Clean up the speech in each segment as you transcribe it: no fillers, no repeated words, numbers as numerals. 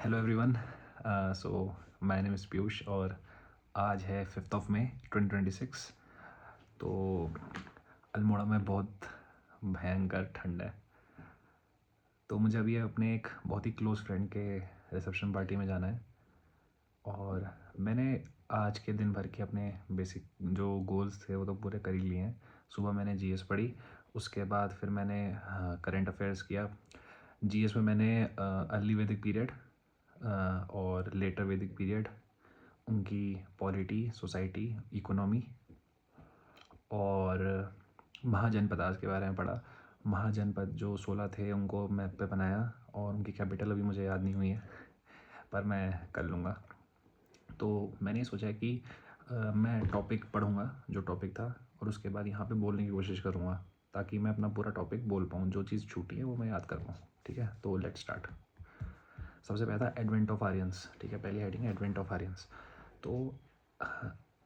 Hello everyone. So my name is Piyush और आज है 5th ऑफ मई 2026। तो अल्मोड़ा में बहुत भयंकर ठंड है। तो मुझे अभी अपने एक बहुत ही क्लोज़ फ्रेंड के रिसेप्शन पार्टी में जाना है और मैंने आज के दिन भर के अपने बेसिक जो गोल्स थे वो तो पूरे कर ही लिए हैं। सुबह मैंने जीएस पढ़ी, उसके बाद फिर मैंने करंट अफेयर्स किया। जीएस में मैंने अर्ली वैदिक पीरियड और लेटर वैदिक पीरियड, उनकी पॉलिटी, सोसाइटी, इकोनॉमी और महाजनपदास के बारे में पढ़ा। महाजनपद जो 16 थे उनको मैप पे बनाया और उनकी कैपिटल अभी मुझे याद नहीं हुई है, पर मैं कर लूँगा। तो मैंने सोचा कि मैं टॉपिक पढ़ूँगा जो टॉपिक था और उसके बाद यहाँ पे बोलने की कोशिश करूँगा ताकि मैं अपना पूरा टॉपिक बोल पाऊँ। जो चीज़ छूटी है वो मैं याद कर पाऊँ। ठीक है, तो लेट्स स्टार्ट। सबसे पहला था एडवेंट ऑफ आर्यंस। ठीक है, पहली हेडिंग है एडवेंट ऑफ आर्यंस। तो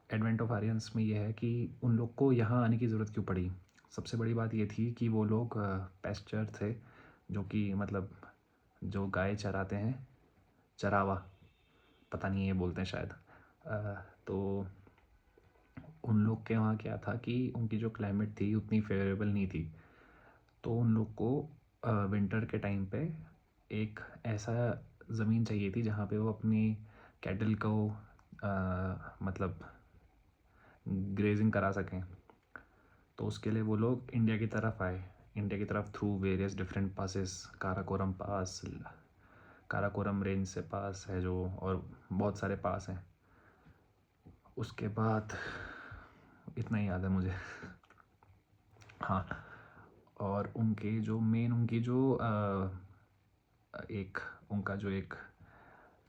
एडवेंट ऑफ आर्यंस में ये है कि उन लोग को यहाँ आने की ज़रूरत क्यों पड़ी। सबसे बड़ी बात ये थी कि वो लोग पेस्चर थे, जो कि मतलब जो गाय चराते हैं, चरावा, पता नहीं ये बोलते हैं शायद। तो उन लोग के वहाँ क्या था कि उनकी जो क्लाइमेट थी उतनी फेवरेबल नहीं थी। तो उन लोग को विंटर के टाइम पे एक ऐसा ज़मीन चाहिए थी जहाँ पे वो अपनी कैटल को मतलब ग्रेजिंग करा सकें। तो उसके लिए वो लोग इंडिया की तरफ आए। इंडिया की तरफ through various different passes, Karakoram pass, Karakoram range से पास है जो, और बहुत सारे पास हैं। उसके बाद इतना ही याद है मुझे। हाँ, और उनके जो मेन उनकी जो एक उनका जो एक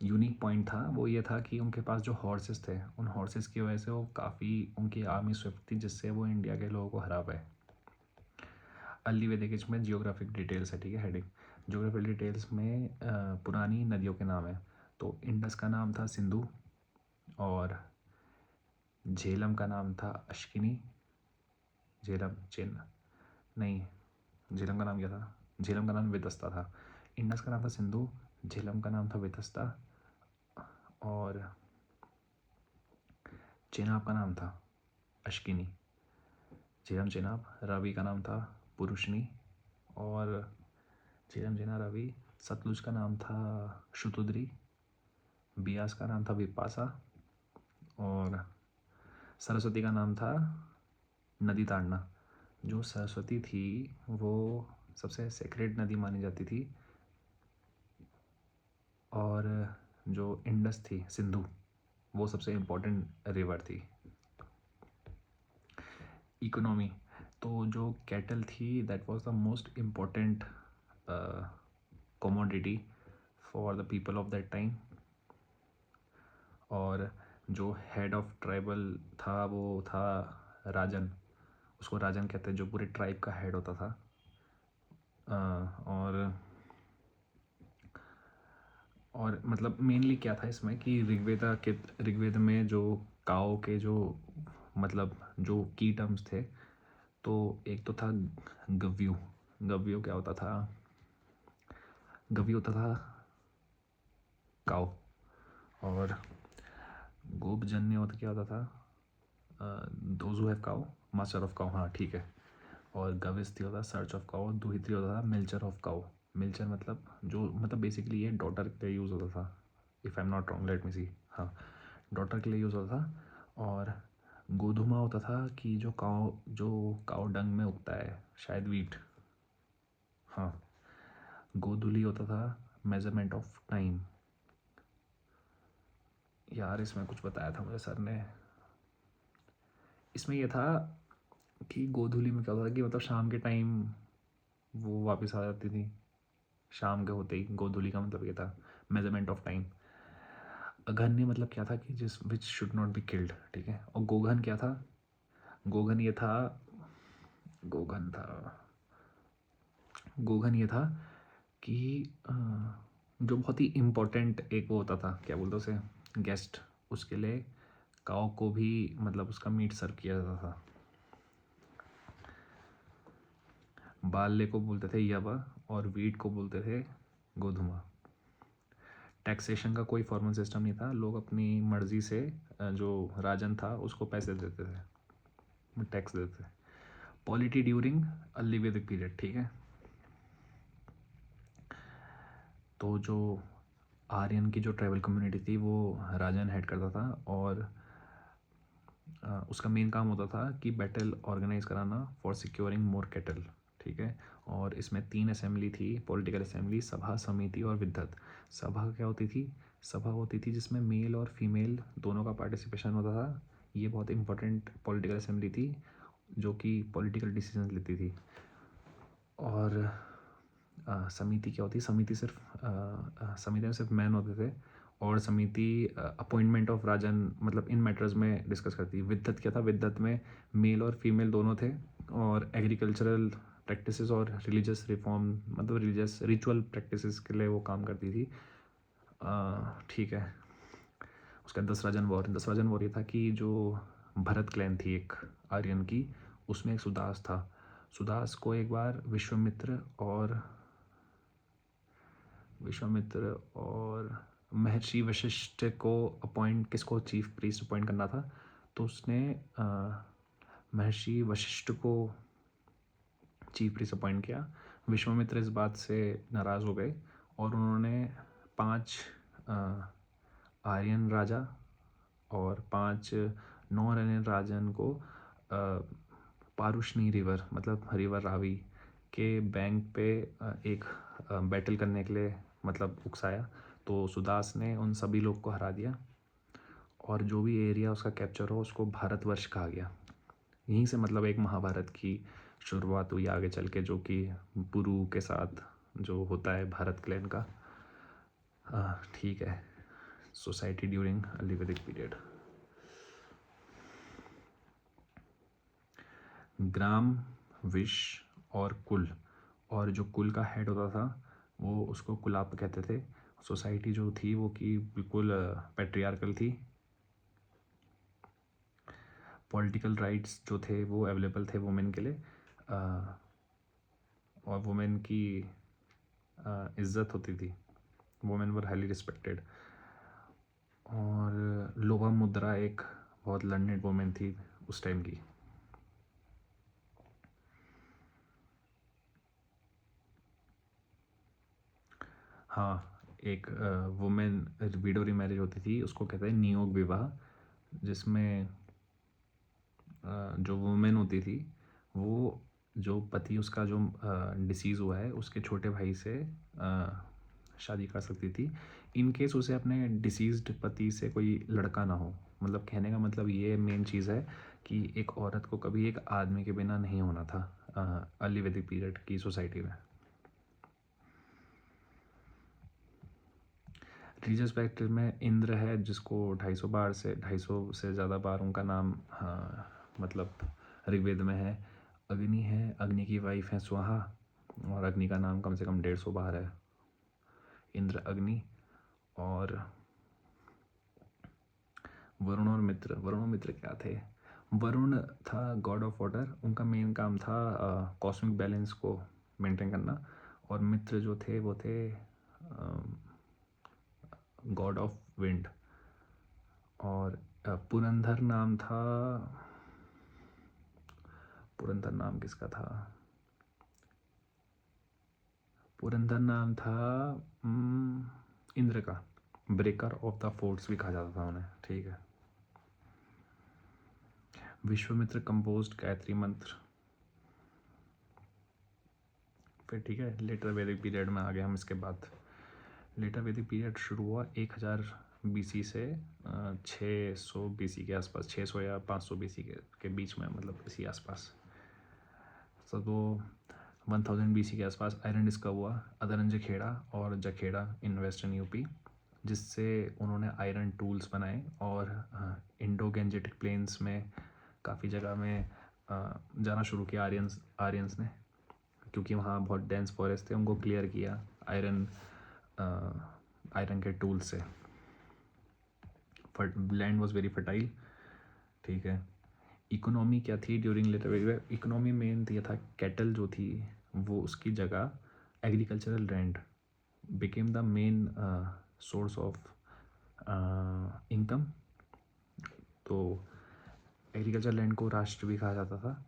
यूनिक पॉइंट था वो ये था कि उनके पास जो हॉर्सेस थे, उन हॉर्सेस की वजह से वो काफ़ी उनकी आर्मी स्विफ्ट थी, जिससे वो इंडिया के लोगों को हरा पाए। अर्ली वैदिक एज में जियोग्राफिक डिटेल्स है। ठीक है, हेडिंग जियोग्राफिक डिटेल्स में पुरानी नदियों के नाम है। तो इंडस का नाम था सिंधु और झेलम का नाम था अश्किनी। झेलम चेन नहीं, झेलम का नाम क्या था? झेलम का नाम वितस्ता था। इंडस का नाम था सिंधु, झेलम का नाम था वितस्ता और चेनाब का नाम था अश्किनी। झेलम चेनाब, रावी का नाम था पुरुषनी और झेलम चेना रावी। सतलुज का नाम था शुतुद्री, बियास का नाम था विपासा और सरस्वती का नाम था नदी ताड़ना। जो सरस्वती थी वो सबसे सेक्रेड नदी मानी जाती थी और जो इंडस थी सिंधु वो सबसे इम्पोर्टेंट रिवर थी। इकोनॉमी, तो जो कैटल थी that was the most important commodity for the people of that time. और जो हेड ऑफ ट्राइबल था वो था राजन, उसको राजन कहते हैं, जो पूरे ट्राइब का हेड होता था। और मतलब मेनली क्या था इसमें कि ऋग्वेद में जो काओ के जो मतलब जो की टर्म्स थे, तो एक तो था गव्यू। गव्यू क्या होता था? गव्यू होता था काओ। और गोपजन्य होता क्या होता था? Those who have cow, master of cow. हाँ ठीक है। और गविस्ती होता सर्च ऑफ काओ। दुहित्री होता था मिल्चर ऑफ काओ। मिल्चर मतलब जो मतलब बेसिकली ये डॉटर के लिए यूज़ होता था, if I am not wrong, let me see. हाँ, डॉटर के लिए यूज़ होता था। और गोधुमा होता था कि जो काओ डंग में उगता है, शायद वीट। हाँ, गोधुली होता था मेजरमेंट ऑफ टाइम। यार इसमें कुछ बताया था मुझे सर ने। इसमें यह था कि गोधुली में क्या होता था कि मतलब शाम के टाइम वो वापस आ जाती थी, शाम के होते ही। गोधुली का मतलब ये था मेजरमेंट ऑफ टाइम। अघन्य मतलब क्या था कि जिस which should not be killed. ठीक है, और गोघन क्या था? गोघन ये था गोघन था गोघन ये था कि जो बहुत ही इम्पोर्टेंट एक वो होता था, क्या बोलते उसे, गेस्ट, उसके लिए काऊ को भी मतलब उसका मीट सर्व किया जाता था। बाल्य को बोलते थे यवा और वीट को बोलते थे गोधुमा। टैक्सेशन का कोई फॉर्मल सिस्टम नहीं था, लोग अपनी मर्ज़ी से जो राजन था उसको पैसे देते थे, टैक्स देते थे। Polity during early Vedic period, ठीक है। तो जो आर्यन की जो ट्राइबल कम्युनिटी थी वो राजन हेड करता था, और उसका मेन काम होता था कि बैटल ऑर्गेनाइज कराना फॉर सिक्योरिंग मोर कैटल, ठीक है। और इसमें 3 असेंबली थी, पॉलिटिकल असेंबली, सभा, समिति और विद्वत। सभा क्या होती थी? सभा होती थी जिसमें मेल और फीमेल दोनों का पार्टिसिपेशन होता था। ये बहुत इंपॉर्टेंट पॉलिटिकल असेंबली थी जो कि पॉलिटिकल डिसीजन लेती थी। और समिति क्या होती है? समिति समिति में सिर्फ मैन होते थे, और समिति अपॉइंटमेंट ऑफ राजन मतलब इन मैटर्स में डिस्कस करती है। विद्वत क्या था? विद्वत में मेल और फीमेल दोनों थे, और एग्रीकल्चरल प्रैक्टिसेस और रिलीजियस रिफॉर्म मतलब रिलीजियस रिचुअल प्रैक्टिसेस के लिए वो काम करती थी, ठीक है। उसका 10 राजन वॉर ये था कि जो भरत क्लैन थी एक आर्यन की, उसमें एक सुदास था। सुदास को एक बार विश्वामित्र और महर्षि वशिष्ठ को किसको चीफ प्रीस्ट अपॉइंट करना था, तो उसने महर्षि वशिष्ठ को चीफ प्रीस्ट अपॉइंट किया। विश्वामित्र इस बात से नाराज़ हो गए, और उन्होंने 5 आर्यन राजा और 5 नॉन आर्यन राजन को पारुष्णी रिवर मतलब रिवर रावी के बैंक पे एक बैटल करने के लिए मतलब उकसाया। तो सुदास ने उन सभी लोग को हरा दिया, और जो भी एरिया उसका कैप्चर हो उसको भारतवर्ष कहा गया। यहीं से मतलब एक महाभारत की शुरुआत हुई आगे चल के, जो कि पुरु के साथ जो होता है भारत क्लैन का, ठीक है। Society during early Vedic period. ग्राम, विश और कुल, और जो कुल का हेड होता था वो उसको कुलाप कहते थे। सोसाइटी जो थी वो कि बिल्कुल पैट्रियार्कल थी। पॉलिटिकल राइट्स जो थे वो अवेलेबल थे वुमेन के लिए, और वुमेन की इज्जत होती थी, वुमेन वर हाईली रिस्पेक्टेड। और लोभा मुद्रा एक बहुत लर्नेड वुमेन थी उस टाइम की। हाँ, एक वुमेन विडो रीमैरिज होती थी, उसको कहते हैं नियोग विवाह, जिसमें जो वुमेन होती थी वो जो पति उसका जो डिसीज़ हुआ है उसके छोटे भाई से शादी कर सकती थी, इन केस उसे अपने डिसीज्ड पति से कोई लड़का ना हो। मतलब कहने का मतलब ये मेन चीज़ है कि एक औरत को कभी एक आदमी के बिना नहीं होना था अर्ली वैदिक पीरियड की सोसाइटी में। रिलीजियस प्रैक्टिस में इंद्र है, जिसको 250 से ज़्यादा बार उनका नाम मतलब ऋग्वेद में है। अग्नि है, अग्नि की वाइफ है स्वाहा, और अग्नि का नाम कम से कम 150 बार है। इंद्र, अग्नि, और वरुण और मित्र क्या थे? वरुण था गॉड ऑफ वाटर, उनका मेन काम था कॉस्मिक बैलेंस को मेंटेन करना, और मित्र जो थे वो थे गॉड ऑफ विंड। और पुरंदर नाम किसका था? पुरंदर नाम था इंद्र का। ब्रेकर ऑफ द फोर्ट्स भी कहा जाता था उन्हें, ठीक है। विश्वामित्र कंपोज्ड गायत्री मंत्र। फिर ठीक है, लेटर वैदिक पीरियड में आ गए हम। इसके बाद लेटर वैदिक पीरियड शुरू हुआ 1000 BC से 600 BC के आसपास, 600 या 500 BC के बीच में, मतलब इसी आसपास। तो 1000 BC के आसपास आयरन डिस्कवर हुआ अदरन जखेड़ा और जखेड़ा इन वेस्टर्न यूपी, जिससे उन्होंने आयरन टूल्स बनाए, और इंडो गैंजेटिक प्लेन्स में काफ़ी जगह में जाना शुरू किया आर्यंस ने, क्योंकि वहाँ बहुत डेंस फॉरेस्ट थे, उनको क्लियर किया आयरन के टूल से। लैंड वॉज वेरी फर्टाइल, ठीक है। इकोनॉमी क्या थी ड्यूरिंग लेटर? इकोनॉमी मेन ये था, कैटल जो थी वो उसकी जगह agricultural land became the main source of income. तो एग्रीकल्चर लैंड को राष्ट्र भी कहा जाता था,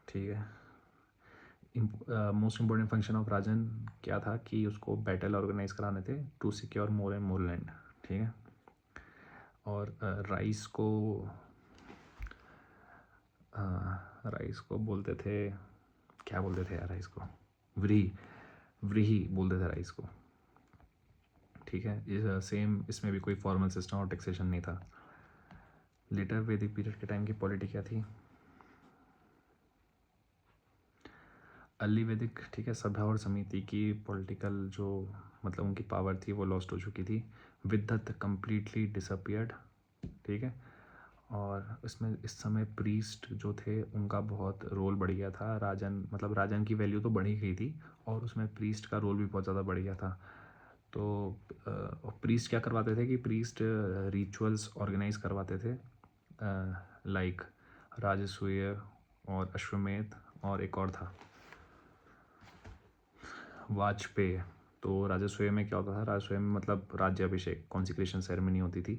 ठीक है। मोस्ट इम्पोर्टेंट फंक्शन ऑफ राजन क्या था कि उसको बैटल ऑर्गेनाइज कराने थे to secure more and more land, ठीक है। और राइस को बोलते थे, क्या बोलते थे यार राइस को, व्रीही, व्रीही बोलते थे राइस को, ठीक है। सेम इसमें भी कोई फॉर्मल सिस्टम और टैक्सेशन नहीं था। लेटर वैदिक पीरियड के टाइम की पॉलिटी क्या थी? अर्ली वैदिक, ठीक है, सभा और समिति की पॉलिटिकल जो मतलब उनकी पावर थी वो लॉस्ट हो चुकी थी। विद्वत कम्प्लीटली डिसअपियर्ड, ठीक है। और इसमें इस समय प्रीस्ट जो थे उनका बहुत रोल बढ़ गया था। राजन मतलब राजन की वैल्यू तो बढ़ी गई थी और उसमें प्रीस्ट का रोल भी बहुत ज़्यादा बढ़ गया था। तो प्रीस्ट क्या करवाते थे कि प्रीस्ट रिचुअल्स ऑर्गेनाइज करवाते थे, लाइक राजसूय और अश्वमेध, और एक और था वाजपेय। तो राजस्व में क्या होता था? राजस्व में मतलब राज्याभिषेक, कॉन्सिक्रेशन सेरेमनी होती थी।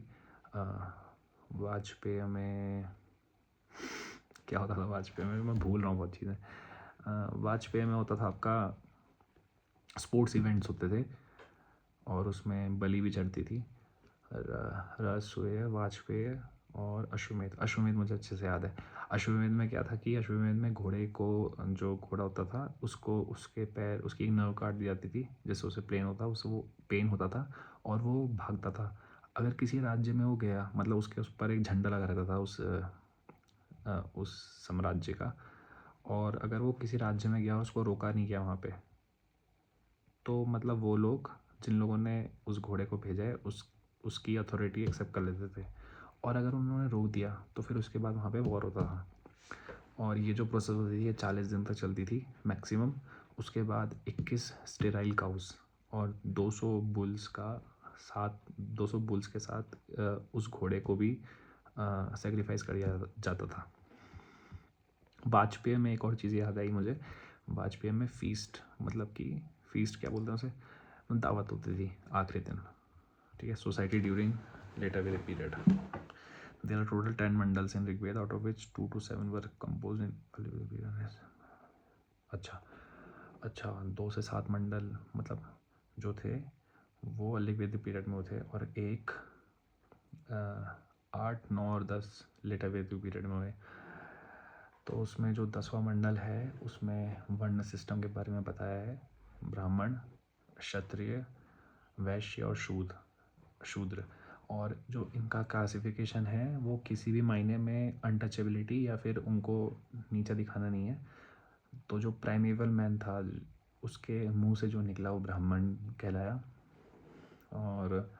वाजपेय में क्या होता था? वाजपेय में मैं भूल रहा हूँ बहुत चीज़ें। वाजपेय में होता था आपका स्पोर्ट्स इवेंट्स होते थे और उसमें बलि भी चढ़ती थी। राजसूय, वाजपेय और अश्वमेध। अश्वमेध मुझे अच्छे से याद है। अश्वमेध में क्या था कि अश्वमेध में घोड़े को, जो घोड़ा होता था उसको उसके पैर, उसकी एक नर्व काट दी जाती थी जिससे उसे प्लेन होता, उससे वो पेन होता था और वो भागता था। अगर किसी राज्य में वो गया, मतलब उसके उस पर एक झंडा लगा रहता था उस साम्राज्य का, और अगर वो किसी राज्य में गया और उसको रोका नहीं गया वहाँ पे, तो मतलब वो लोग, जिन लोगों ने उस घोड़े को भेजा है, उसकी अथॉरिटी एक्सेप्ट कर लेते थे। और अगर उन्होंने रोक दिया तो फिर उसके बाद वहाँ पे वॉर होता था। और ये जो प्रोसेस होती थी ये 40 दिन तक चलती थी मैक्सिमम। उसके बाद 21 स्टेराइल काउस और 200 बुल्स का साथ, 200 बुल्स के साथ उस घोड़े को भी सेक्रीफाइस कर दिया जाता था। वाजपेय में एक और चीज़ याद आई मुझे। वाजपेय में फीस्ट, मतलब कि फीस्ट क्या बोलते हैं उसे, दावत होती थी आखिरी दिन, ठीक है। Society during later Vedic period. There are total 10 mandals in Rigveda, out of which 2 to 7 were compose in early Vedic period. अच्छा अच्छा, 2 से 7 मंडल मतलब जो थे वो अर्ली वैदिक पीरियड में थे, और एक 8, 9 और 10 लेटर वैदिक पीरियड में हुए। तो उसमें जो 10वां मंडल है उसमें वर्ण सिस्टम के बारे में बताया है। ब्राह्मण, क्षत्रिय, वैश्य और शूद्र। और जो इनका क्लासिफिकेशन है वो किसी भी मायने में अनटचेबिलिटी या फिर उनको नीचा दिखाना नहीं है। तो जो प्राइमेवल मैन था उसके मुंह से जो निकला वो ब्राह्मण कहलाया। और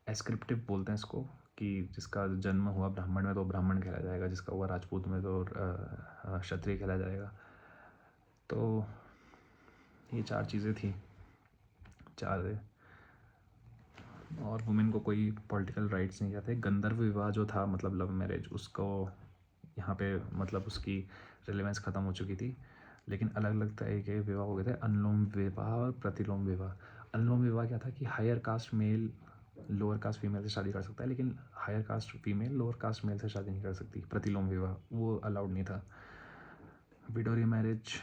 एस्क्रिप्टिव बोलते हैं इसको, कि जिसका जन्म हुआ ब्राह्मण में तो ब्राह्मण कहलाया जाएगा, जिसका हुआ राजपूत में तो क्षत्रिय कहलाया जाएगा। तो ये 4 चीज़ें थी, 4 थे। और वुमेन को कोई पॉलिटिकल राइट्स नहीं थे। गंधर्व विवाह जो था, मतलब लव मैरिज, उसको यहाँ पे मतलब उसकी रिलेवेंस ख़त्म हो चुकी थी। लेकिन अलग अलग तरह के विवाह हो गए थे, अनुलोम विवाह और प्रतिलोम विवाह। अनुलोम विवाह क्या था कि higher caste male lower caste female से शादी कर सकता है, लेकिन higher caste female lower caste male से शादी नहीं कर सकती। प्रतिलोम विवाह वो अलाउड नहीं था। विडो मैरिज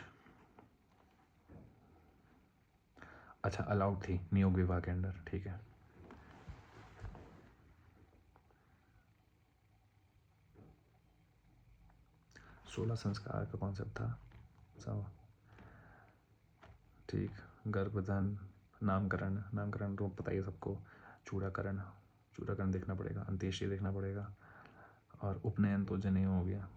अच्छा अलाउड थी नियोग विवाह के अंडर, ठीक है। सोलह संस्कार का कॉन्सेप्ट था सब, ठीक। गर्भधान, नामकरण, नामकरण तो पता ही है सबको। चूड़ाकरण, चूड़ाकरण देखना पड़ेगा। अंत्येष्टि देखना पड़ेगा। और उपनयन तो जनेऊ हो गया।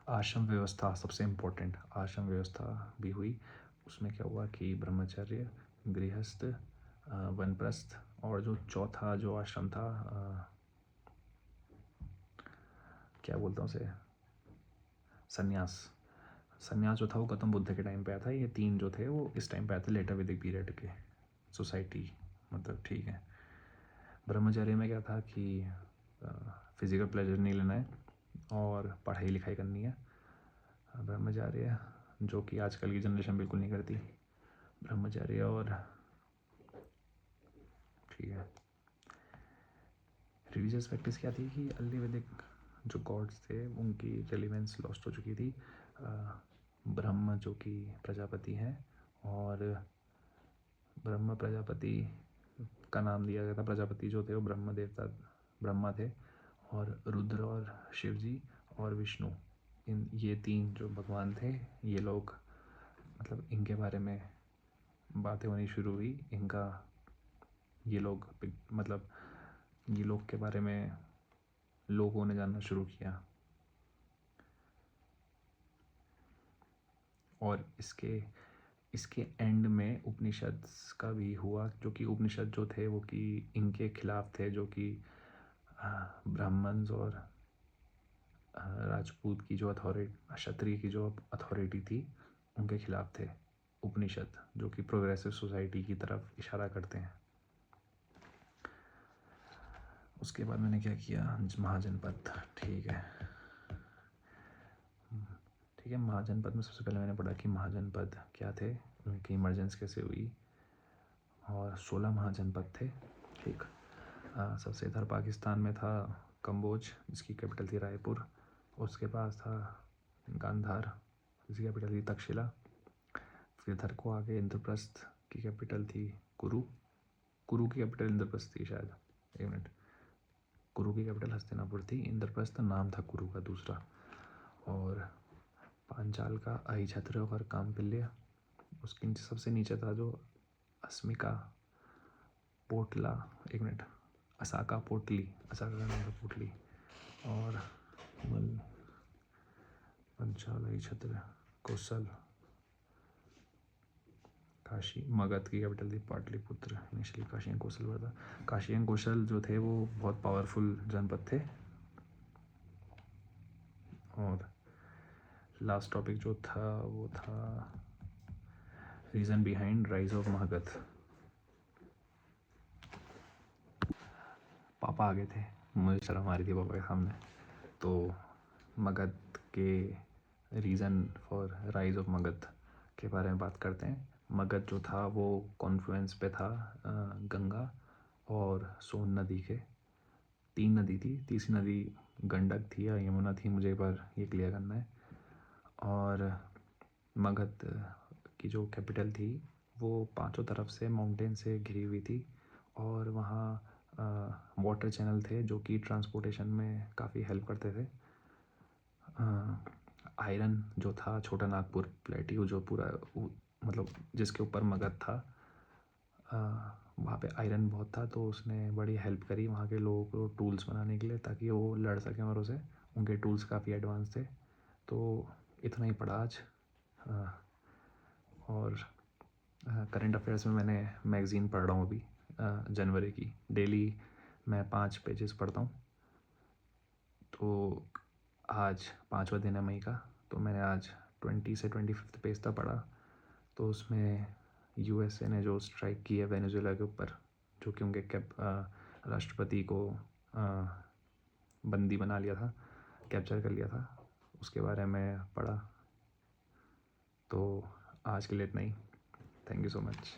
आश्रम व्यवस्था सबसे इम्पोर्टेंट, आश्रम व्यवस्था भी हुई। उसमें क्या हुआ कि ब्रह्मचर्य, गृहस्थ, वनप्रस्थ, और जो चौथा जो आश्रम था क्या बोलता हूँ उसे, संन्यास। संन्यास जो था वो गौतम बुद्ध के टाइम पे आया था। ये 3 जो थे वो इस टाइम पे आए थे लेटर वैदिक पीरियड के सोसाइटी, मतलब ठीक है। ब्रह्मचर्य में क्या था कि फिजिकल प्लेजर नहीं लेना है और पढ़ाई लिखाई करनी है। ब्रह्मचर्य जो कि आजकल की जनरेशन बिल्कुल नहीं करती। ब्रह्मचर्य और ठीक है रिलीजियस प्रैक्टिस क्या थी कि अर्ली वैदिक जो गॉड्स थे उनकी रेलिवेंस लॉस्ट हो चुकी थी। ब्रह्म जो कि प्रजापति हैं और ब्रह्म प्रजापति का नाम दिया गया था। प्रजापति जो थे वो ब्रह्म देवता ब्रह्मा थे और रुद्र और शिव जी और विष्णु, इन ये तीन जो भगवान थे, ये लोग मतलब इनके बारे में बातें होनी शुरू हुई। इनका ये लोग मतलब ये लोग के बारे में लोगों ने जानना शुरू किया और इसके इसके एंड में उपनिषद का भी हुआ, जो कि उपनिषद जो थे वो कि इनके खिलाफ थे, जो कि ब्राह्मण्स और राजपूत की जो अथॉरिटी, क्षत्रिय की जो अथॉरिटी थी, उनके खिलाफ थे उपनिषद, जो कि प्रोग्रेसिव सोसाइटी की तरफ इशारा करते हैं। उसके बाद मैंने क्या किया, महाजनपद। ठीक है महाजनपद में सबसे पहले मैंने पढ़ा कि महाजनपद क्या थे, उनकी इमरजेंस कैसे हुई, और 16 महाजनपद थे। ठीक सबसे इधर पाकिस्तान में था कम्बोज, जिसकी कैपिटल थी रायपुर। उसके पास था गांधार, जिसकी कैपिटल थी तक्षशिला। फिर इधर को आगे इंद्रप्रस्थ की कैपिटल थी कुरु की कैपिटल इंद्रप्रस्थ थी शायद, एक मिनट, कुरु की कैपिटल हस्तिनापुर थी, इंद्रप्रस्थ नाम था कुरु का दूसरा। और पांचाल का अहिछत्र और कामपिल्य, उसके सबसे नीचे था जो अस्मिका पोटला, एक मिनट, असाका पोटली, असाका का नाम था पोटली। और पंचाल, अहिछत्र, कौशल, काशी, मगध की कैपिटल थी पाटलिपुत्र। इनिशियली काशी एंड कौशल हुआ था। काशी एंड कौशल जो थे वो बहुत पावरफुल जनपद थे। और लास्ट टॉपिक जो था वो था reason behind rise of Magadh. पापा आ गए थे, मुझे शर्म आ रही थी पापा के सामने, तो मगध के reason for rise of Magadh के बारे में बात करते हैं। मगध जो था वो कॉन्फ्लुएंस पे था गंगा और सोन नदी के। 3 नदी थी, तीसरी नदी गंडक थी या यमुना थी, मुझे एक बार ये क्लियर करना है। और मगध की जो कैपिटल थी वो पांचों तरफ से माउंटेन से घिरी हुई थी, और वहाँ वाटर चैनल थे जो कि ट्रांसपोर्टेशन में काफ़ी हेल्प करते थे। आयरन जो था, छोटा नागपुर प्लेट्यू जो पूरा मतलब जिसके ऊपर मगध था, वहाँ पे आयरन बहुत था, तो उसने बड़ी हेल्प करी वहाँ के लोगों को टूल्स बनाने के लिए, ताकि वो लड़ सकें और उसे, उनके टूल्स काफ़ी एडवांस थे। तो इतना ही पढ़ा आज। और करंट अफेयर्स में मैंने मैगज़ीन पढ़ रहा हूँ अभी, जनवरी की। डेली मैं 5 पेजेस पढ़ता हूँ। तो आज 5वां दिन है मई का, तो मैंने आज 20 से 25 पेज तक पढ़ा। तो उसमें यूएसए ने जो स्ट्राइक की है वेनेजुएला के ऊपर, जो कि उनके राष्ट्रपति को बंदी बना लिया था, कैप्चर कर लिया था, उसके बारे में पढ़ा। तो आज के लिए इतना ही। Thank you so much.